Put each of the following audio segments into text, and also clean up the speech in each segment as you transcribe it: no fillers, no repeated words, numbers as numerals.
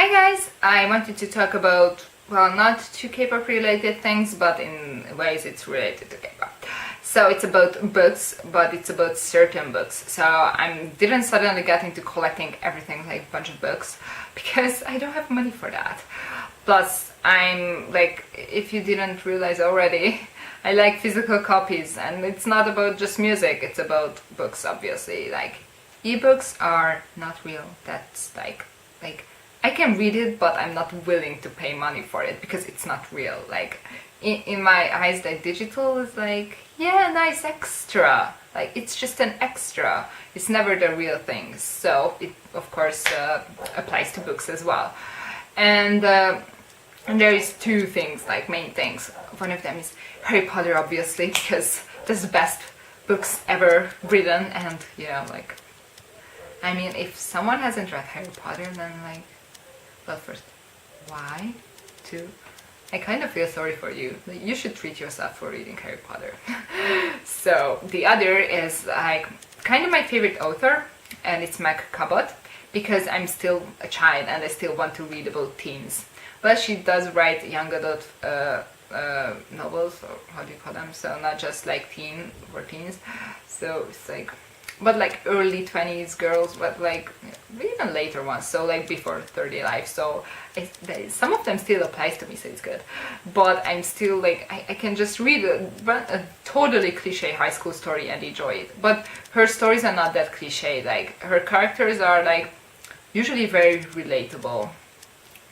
Hi guys! I wanted to talk about, well, not two K-pop related things, but in ways it's related to K-pop. So it's about books, but it's about certain books. So I didn't suddenly get into collecting everything, like a bunch of books, because I don't have money for that. Plus, I'm like, if you didn't realize already, I like physical copies, and it's not about just music, it's about books, obviously. Like, ebooks are not real. That's like I can read it, but I'm not willing to pay money for it because it's not real. Like, in my eyes, like, digital is like, yeah, nice extra. Like, it's just an extra. It's never the real thing. So it, of course, applies to books as well. And there is two things, like main things. One of them is Harry Potter, obviously, because that's the best books ever written. And, you know, like, I mean, if someone hasn't read Harry Potter, then, like, well, first, why? Two, I kind of feel sorry for you. You should treat yourself for reading Harry Potter. So the other is like kind of my favorite author, and it's Kpop, because I'm still a child and I still want to read about teens. But she does write young adult novels, or how do you call them? So not just like teen or teens. So it's like, but like early 20s girls, but like even later ones, so like before 30 life. So some of them still applies to me, so it's good. But I'm still like, I can just read a totally cliche high school story and enjoy it. But her stories are not that cliche. Like, her characters are like usually very relatable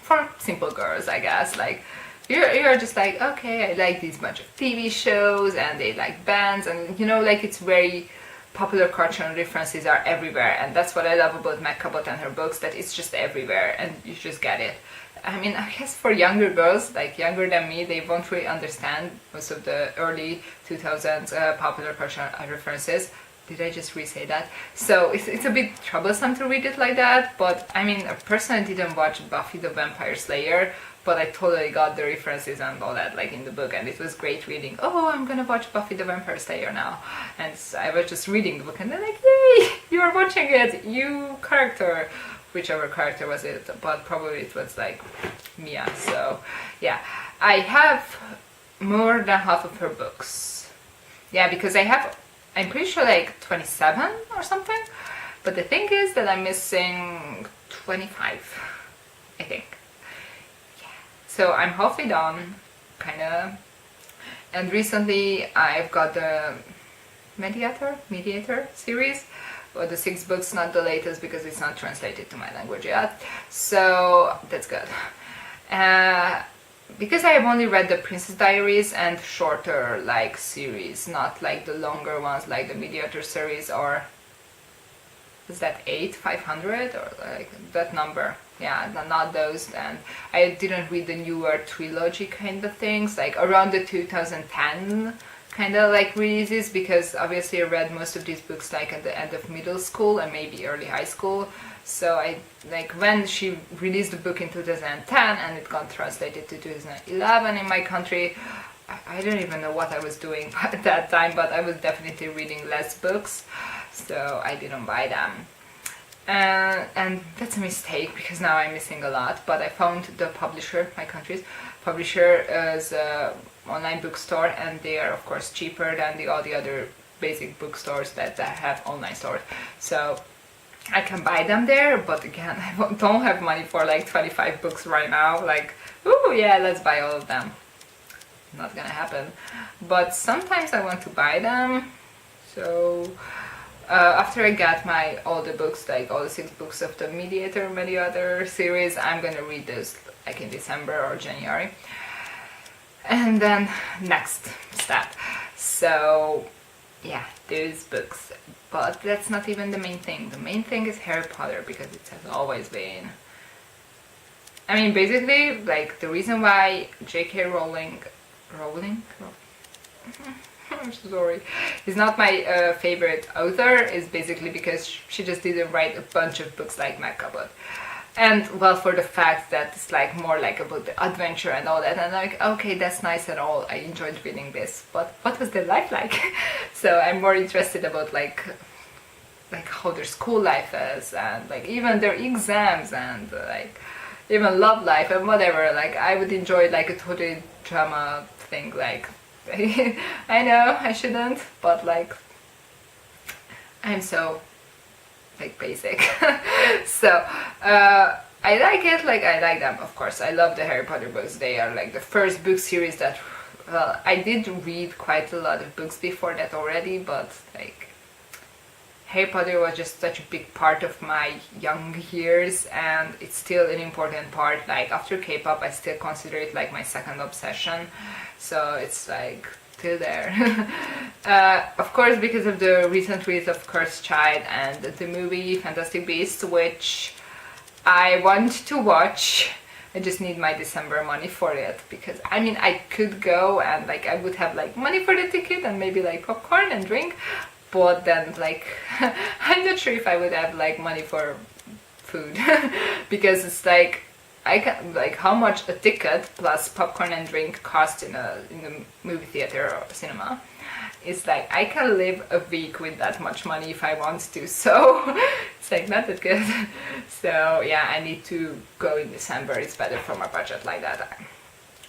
for simple girls, I guess. Like, you're just like, okay, I like these bunch of TV shows and they like bands, and you know, like, it's very popular cartoon references are everywhere, and that's what I love about Kpop and her books, that it's just everywhere and you just get it. I mean, I guess for younger girls, like younger than me, they won't really understand most of the early 2000s popular cartoon references. Did I just re-say that? So it's a bit troublesome to read it like that, but I mean, I personally didn't watch Buffy the Vampire Slayer, but I totally got the references and all that, like, in the book, and it was great reading. Oh, I'm gonna watch Buffy the Vampire Slayer now. And so I was just reading the book and they're like, yay, you're watching it, you character. Whichever character was it, but probably it was like Mia. So yeah, I have more than half of her books. Yeah, because I'm pretty sure like 27 or something, but the thing is that I'm missing 25, I think. So I'm halfway done, kinda. And recently I've got the Mediator series, or the 6 books, not the latest because it's not translated to my language yet. So that's good. Because I have only read the Princess Diaries and shorter like series, not like the longer ones like the Mediator series, or is that 500 or like that number? Yeah, not those. And I didn't read the newer trilogy kind of things, like around the 2010 kind of like releases, because obviously I read most of these books like at the end of middle school and maybe early high school. So I, like, when she released the book in 2010 and it got translated to 2011 in my country, I don't even know what I was doing at that time, but I was definitely reading less books, so I didn't buy them. And that's a mistake because now I'm missing a lot. But I found the publisher, my country's publisher, is an online bookstore, and they are of course cheaper than all the other basic bookstores that have online stores. So I can buy them there, but again, I don't have money for like 25 books right now. Like, ooh, yeah, let's buy all of them. Not gonna happen. But sometimes I want to buy them. So after I get all the books, like all the 6 books of the Mediator series, I'm gonna read those like in December or January. And then next step. So yeah, those books. But that's not even the main thing. The main thing is Harry Potter, because it has always been. I mean, basically, like, the reason why J.K. Rowling, I'm sorry, is not my favorite author is basically because she just didn't write a bunch of books like Kpop. And, well, for the fact that it's like more like about the adventure and all that, and like, okay, that's nice and all, I enjoyed reading this, but what was their life like? So I'm more interested about like how their school life is, and like even their exams, and like even love life and whatever. Like I would enjoy like a totally drama thing. Like I know I shouldn't, but like I'm so like basic. So I like it. Like I like them, of course. I love the Harry Potter books. They are like the first book series that. Well, I did read quite a lot of books before that already, but like Harry Potter was just such a big part of my young years, and it's still an important part. Like after K-pop, I still consider it like my second obsession, so it's like still there. Of course, because of the recent release of Cursed Child and the movie Fantastic Beasts, which I want to watch. I just need my December money for it, because I mean I could go and like I would have like money for the ticket and maybe like popcorn and drink, but then like I'm not sure if I would have like money for food because it's like I can like how much a ticket plus popcorn and drink cost in a movie theater or cinema. It's like I can live a week with that much money if I want to, so it's like not that good. So yeah, I need to go in December. It's better for my budget like that.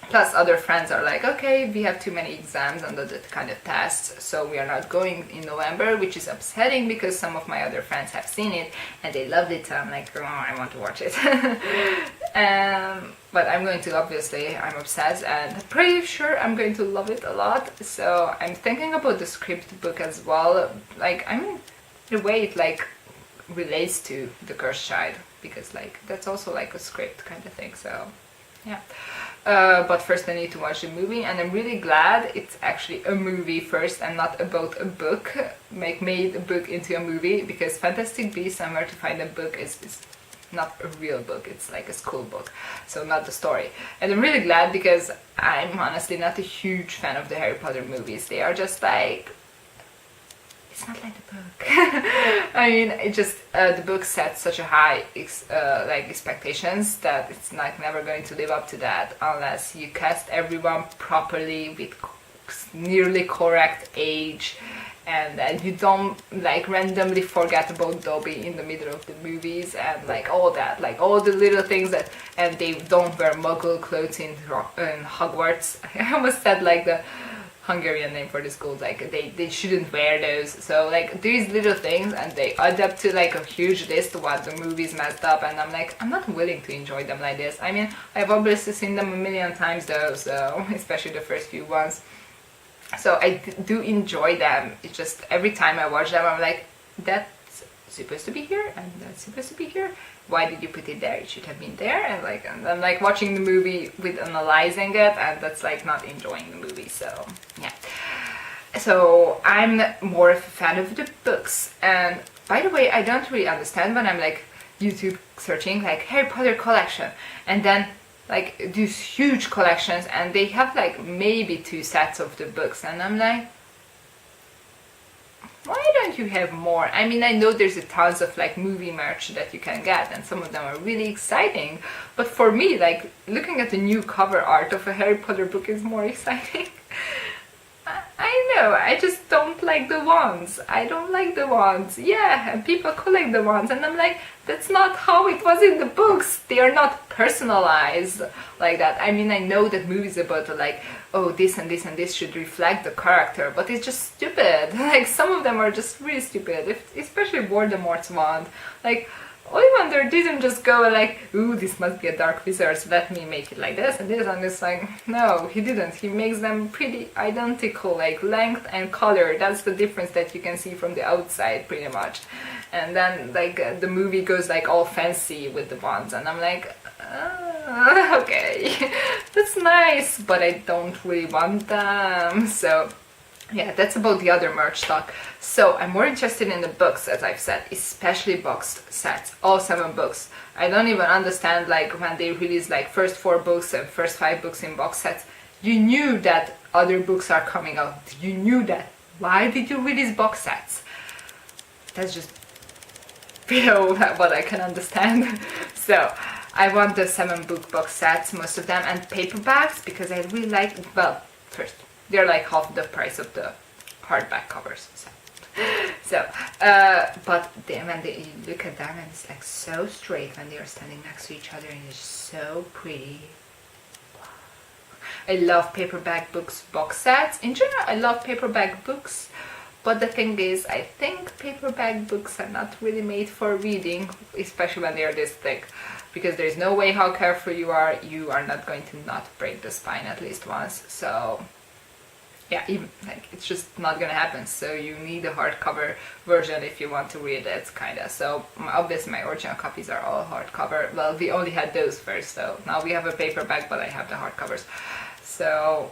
Plus other friends are like, okay, we have too many exams and that kind of tests, so we are not going in November, which is upsetting because some of my other friends have seen it and they loved it, so I'm like, oh, I want to watch it. But I'm going to, obviously, I'm obsessed and pretty sure I'm going to love it a lot, so I'm thinking about the script book as well. Like, I mean, the way it like relates to The Cursed Child, because like that's also like a script kind of thing, so yeah. But first I need to watch the movie, and I'm really glad it's actually a movie first and not about a book. Made a book into a movie, because Fantastic Beasts and Where to Find a Book is not a real book, it's like a school book, so not the story. And I'm really glad, because I'm honestly not a huge fan of the Harry Potter movies. They are just like, it's not like the book. I mean, it just the book sets such a high like expectations that it's like never going to live up to that unless you cast everyone properly with nearly correct age, and that you don't like randomly forget about Dobby in the middle of the movies and like all that, like all the little things that, and they don't wear Muggle clothes in Hogwarts. I almost said like the Hungarian name for the schools, like they shouldn't wear those. So like these little things, and they add up to like a huge list of what the movies messed up, and I'm like, I'm not willing to enjoy them like this. I mean, I've obviously seen them a million times though, so especially the first few ones. So I do enjoy them. It's just every time I watch them, I'm like, that's supposed to be here, and that's supposed to be here. Why did you put it there? It should have been there. And I'm like watching the movie with analyzing it, and that's like not enjoying the movie. So yeah. So I'm more of a fan of the books. And by the way, I don't really understand when I'm like YouTube searching like Harry Potter collection, and then like these huge collections, and they have like maybe 2 sets of the books, and I'm like, why don't you have more? I mean, I know there's a tons of like movie merch that you can get, and some of them are really exciting, but for me, like looking at the new cover art of a Harry Potter book is more exciting. I know, I just don't like the wands. I don't like the wands. Yeah, and people collect the wands, and I'm like, that's not how it was in the books. They are not personalized like that. I mean, I know that movies about like, oh, this and this and this should reflect the character, but it's just stupid. Like, some of them are just really stupid, especially Voldemort's wand. Like, Ollivander didn't just go like, ooh, this must be a dark wizard, so let me make it like this and this, and it's like, no, he didn't. He makes them pretty identical, like length and color. That's the difference that you can see from the outside, pretty much. And then like the movie goes like all fancy with the wands, and I'm like, okay, that's nice, but I don't really want them. So yeah, that's about the other merch stock. So I'm more interested in the books, as I've said, especially boxed sets, all 7 books. I don't even understand like when they release like first 4 books and first 5 books in box sets. You knew that other books are coming out. You knew that. Why did you release box sets? That's just below what I can understand. So I want the 7 book box sets, most of them, and paperbacks, because I really like, well, first, they're like half the price of the hardback covers. So So, but when you look at them, and it's like so straight when they are standing next to each other, and it's so pretty. I love paperback books, box sets. In general, I love paperback books, but the thing is, I think paperback books are not really made for reading, especially when they are this thick, because there's no way how careful you are not going to not break the spine at least once. So yeah, even like it's just not gonna happen. So you need a hardcover version if you want to read it, kinda. So obviously my original copies are all hardcover. Well, we only had those first, so now we have a paperback, but I have the hardcovers. So,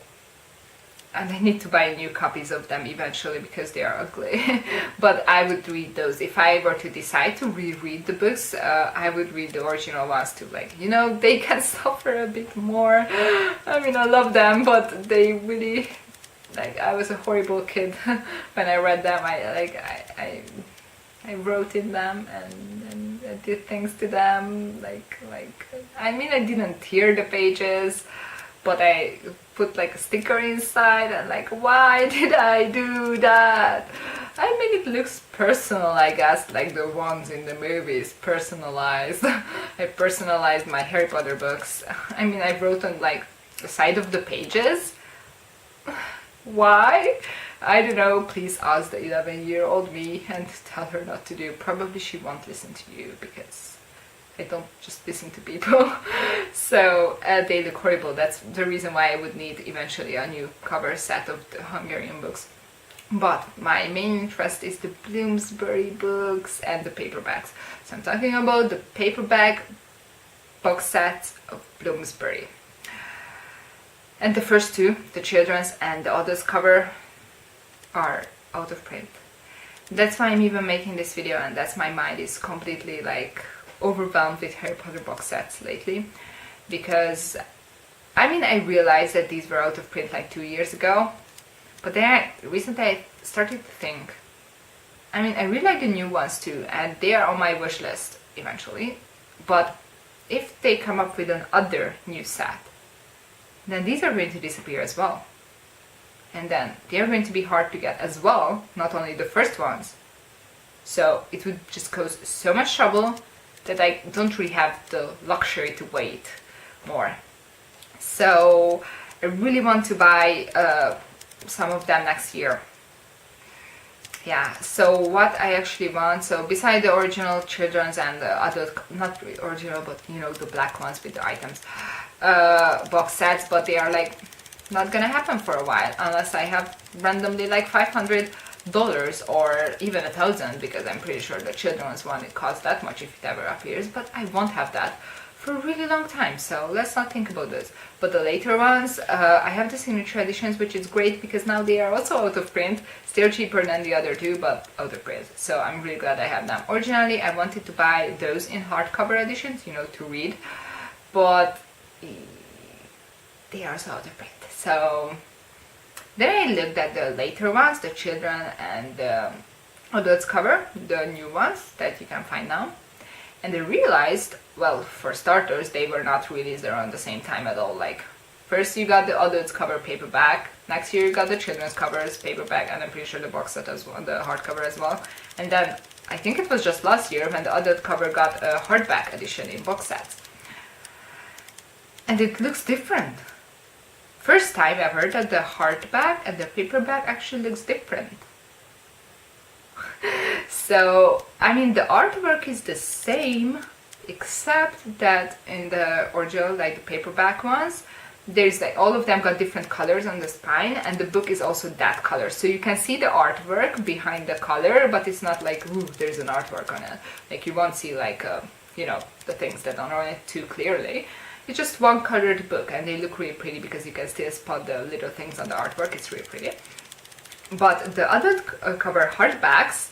and I need to buy new copies of them eventually because they are ugly. But I would read those. If I were to decide to reread the books, I would read the original ones too. Like, you know, they can suffer a bit more. I mean, I love them, but they really, like, I was a horrible kid when I read them. I wrote in them and I did things to them. I mean, I didn't tear the pages, but I put like a sticker inside and like, why did I do that? I mean, it looks personal, I guess, like the ones in the movies, personalized. I personalized my Harry Potter books. I mean, I wrote on like the side of the pages. Why? I don't know, please ask the 11-year-old me and tell her not to do. Probably she won't listen to you because I don't just listen to people. So they look horrible. That's the reason why I would need eventually a new cover set of the Hungarian books. But my main interest is the Bloomsbury books and the paperbacks. So I'm talking about the paperback box sets of Bloomsbury. And the first two, the children's and the adults cover, are out of print. That's why I'm even making this video, and that's my mind is completely like overwhelmed with Harry Potter box sets lately, because I mean, I realized that these were out of print like 2 years ago, but then recently I started to think, I mean, I really like the new ones too, and they are on my wish list eventually, but if they come up with another new set, then these are going to disappear as well, and then they are going to be hard to get as well, not only the first ones. So it would just cause so much trouble that I don't really have the luxury to wait more. So I really want to buy some of them next year. Yeah, so what I actually want, so beside the original children's and the adult, not really original, but you know, the black ones with the items, box sets, but they are like not gonna happen for a while unless I have randomly like $500 or even 1,000, because I'm pretty sure the children's one, it costs that much if it ever appears, but I won't have that for a really long time, so let's not think about this. But the later ones, I have the signature editions, which is great because now they are also out of print, still cheaper than the other two, but out of print, so I'm really glad I have them. Originally I wanted to buy those in hardcover editions, you know, to read, but they are also out of print. So then I looked at the later ones, the children and the adults cover, the new ones that you can find now. And I realized, well, for starters, they were not released around the same time at all. Like, first you got the adults cover paperback, next year you got the children's covers paperback, and I'm pretty sure the box set as well, the hardcover as well. And then, I think it was just last year when the adult cover got a hardback edition in box sets. And it looks different. First time ever that the hardback and the paperback actually looks different. So, I mean, the artwork is the same, except that in the original, like the paperback ones, there's like all of them got different colors on the spine, and the book is also that color. So you can see the artwork behind the color, but it's not like, ooh, there's an artwork on it. Like you won't see like, you know, the things that are on it too clearly. It's just one colored book, and they look really pretty because you can still spot the little things on the artwork. It's really pretty. But the adult cover hardbacks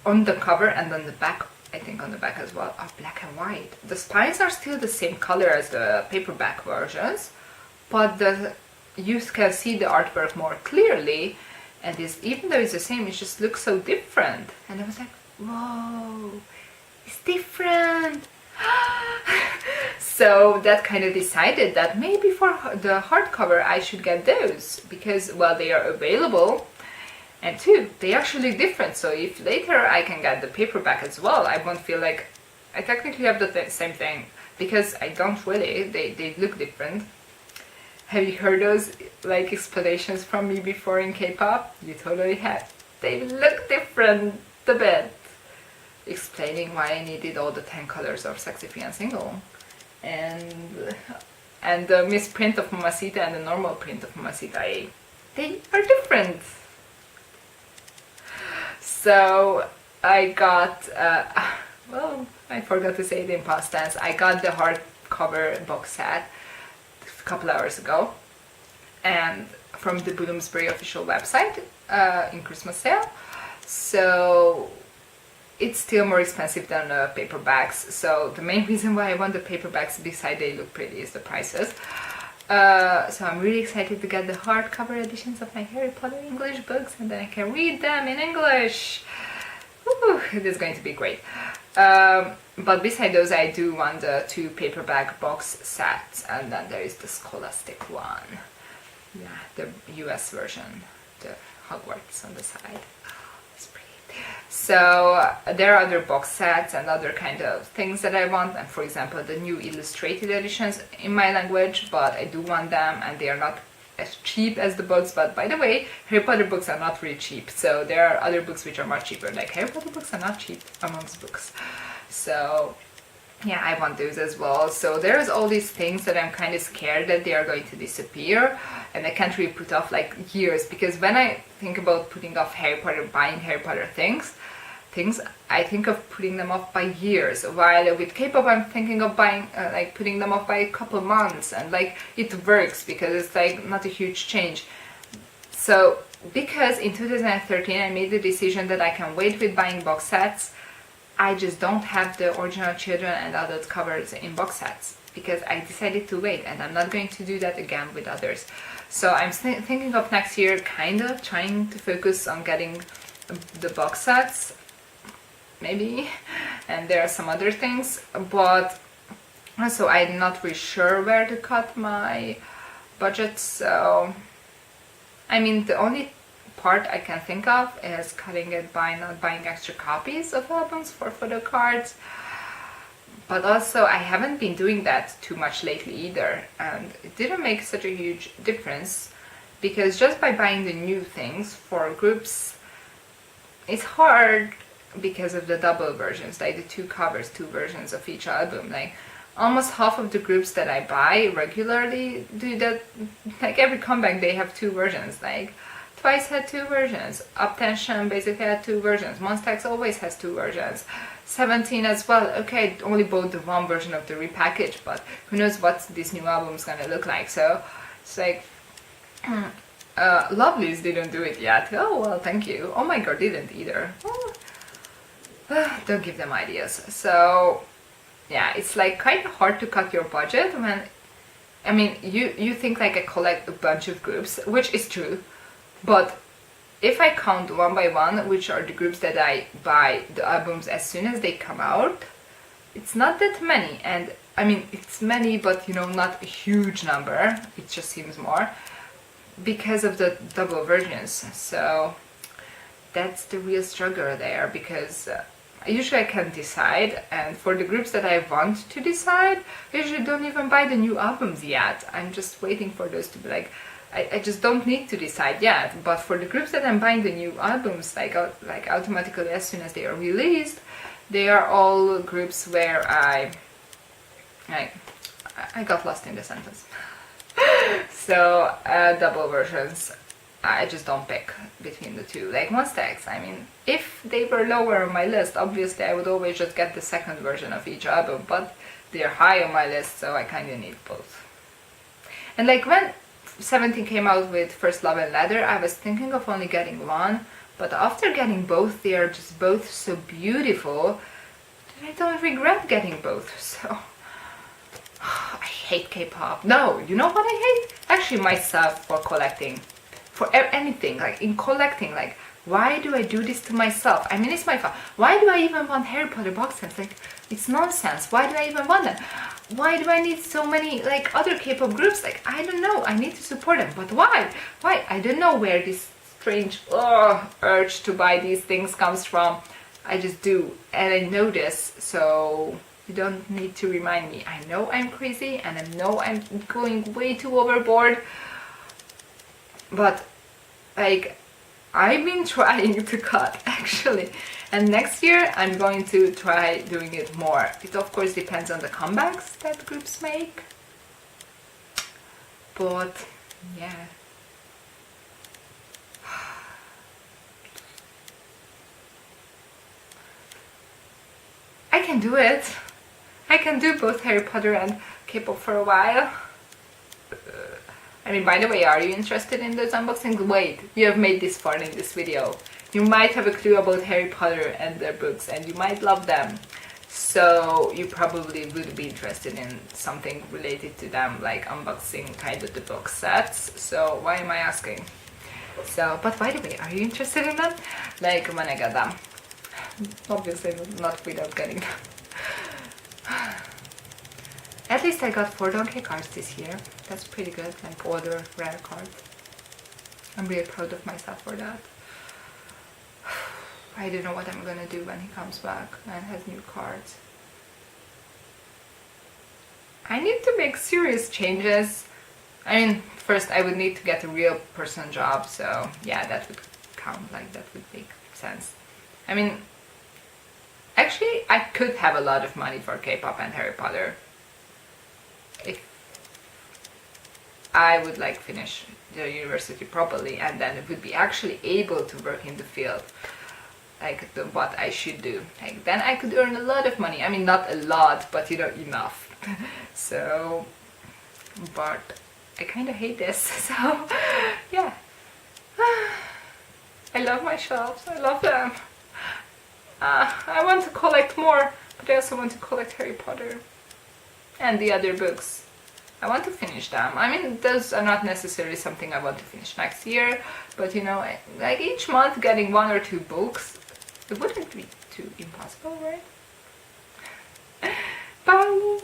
on the cover and on the back, I think on the back as well, are black and white. The spines are still the same color as the paperback versions, but you can see the artwork more clearly, and even though it's the same, it just looks so different. And I was like, whoa, it's different. So that kind of decided that maybe for the hardcover I should get those, because, well, they are available And two, they actually different. So if later I can get the paperback as well, I won't feel like I technically have the same thing, because I don't really. They look different. Have you heard those like explanations from me before in K-pop? You totally have. They look different a bit. Explaining why I needed all the 10 colors of Sexy Free and Single. And the misprint of Mamacita and the normal print of Mamacita, they are different. So I got, well, I forgot to say it in past tense. I got the hardcover box set a couple hours ago, and from the Bloomsbury official website in Christmas sale. So it's still more expensive than paperbacks. So the main reason why I want the paperbacks, besides they look pretty, is the prices. So I'm really excited to get the hardcover editions of my Harry Potter English books, and then I can read them in English. Woo, it is going to be great. But beside those, I do want the 2 paperback box sets, and then there is the Scholastic one. Yeah, the US version, the Hogwarts on the side. It's pretty. So there are other box sets and other kind of things that I want, and for example the new illustrated editions in my language, but I do want them, and they are not as cheap as the books. But by the way, Harry Potter books are not really cheap, so there are other books which are much cheaper. Like Harry Potter books are not cheap amongst books. So yeah, I want those as well. So there's all these things that I'm kind of scared that they are going to disappear, and I can't really put off like years, because when I think about putting off Harry Potter, buying Harry Potter things, I think of putting them off by years. While with K-pop, I'm thinking of buying, like putting them off by a couple months, and like it works because it's like not a huge change. So because in 2013 I made the decision that I can wait with buying box sets, I just don't have the original children and adult covers in box sets, because I decided to wait, and I'm not going to do that again with others. So I'm thinking of next year kind of trying to focus on getting the box sets, maybe, and there are some other things, but also I'm not really sure where to cut my budget. So I mean, the only part I can think of is cutting it by not buying extra copies of albums for photo cards. But also I haven't been doing that too much lately either, and it didn't make such a huge difference, because just by buying the new things for groups, it's hard because of the double versions, like the 2 covers, 2 versions of each album. Like almost half of the groups that I buy regularly do that. Like every comeback they have 2 versions. Like Twice had 2 versions, Uptension basically had 2 versions, Monsta X always has 2 versions, 17 as well. Okay, only bought the 1 version of the repackage, but who knows what this new album's gonna look like. So it's like Lovelyz didn't do it yet. Oh well, thank you. Oh my god, didn't either. Don't give them ideas. So yeah, it's like kind of hard to cut your budget when, I mean, you think like I collect a bunch of groups, which is true, but if I count one by one which are the groups that I buy the albums as soon as they come out, it's not that many. And I mean, it's many, but you know, not a huge number. It just seems more because of the double versions. So that's the real struggle there, because usually I can decide, and for the groups that I want to decide, I usually don't even buy the new albums yet. I'm just waiting for those to be like, I just don't need to decide yet. But for the groups that I'm buying the new albums like automatically as soon as they are released, they are all groups where I got lost in the sentence. So double versions, I just don't pick between the two. Like Monsta X, I mean, if they were lower on my list, obviously I would always just get the second version of each album, but they're high on my list, so I kind of need both. And like when 17 came out with First Love and Leather, I was thinking of only getting one, but after getting both, they are just both so beautiful that I don't regret getting both. So I hate K-pop. No, you know what I hate? Actually myself for collecting. For anything, like in collecting, like why do I do this to myself? I mean, it's my fault. Why do I even want Harry Potter box sets? Like, it's nonsense. Why do I even want them? Why do I need so many like other K-pop groups? Like, I don't know. I need to support them, but why? Why? I don't know where this strange urge to buy these things comes from. I just do, and I know this, so you don't need to remind me. I know I'm crazy, and I know I'm going way too overboard, but like, I've been trying to cut actually, and next year I'm going to try doing it more. It of course depends on the comebacks that groups make, but yeah. I can do it. I can do both Harry Potter and K-pop for a while. I mean, by the way, are you interested in those unboxings? Wait, you have made this far in this video. You might have a clue about Harry Potter and their books, and you might love them. So you probably would be interested in something related to them, like unboxing kind of the box sets. So why am I asking? So, but by the way, are you interested in them? Like when I get them. Obviously not without getting them. At least I got 4 donkey cards this year. That's pretty good, like older rare cards. I'm really proud of myself for that. I don't know what I'm gonna do when he comes back and has new cards. I need to make serious changes. I mean, first I would need to get a real person job, so yeah, that would count, like that would make sense. I mean, actually I could have a lot of money for K-pop and Harry Potter if I would like finish the university properly, and then it would be actually able to work in the field, like what I should do. Like then I could earn a lot of money. I mean, not a lot, but you know, enough. So, but I kind of hate this. So yeah, I love my shelves. I love them. I want to collect more, but I also want to collect Harry Potter and the other books. I want to finish them. I mean, those are not necessarily something I want to finish next year, but you know, like each month getting 1 or 2 books, it wouldn't be too impossible, right? Bye!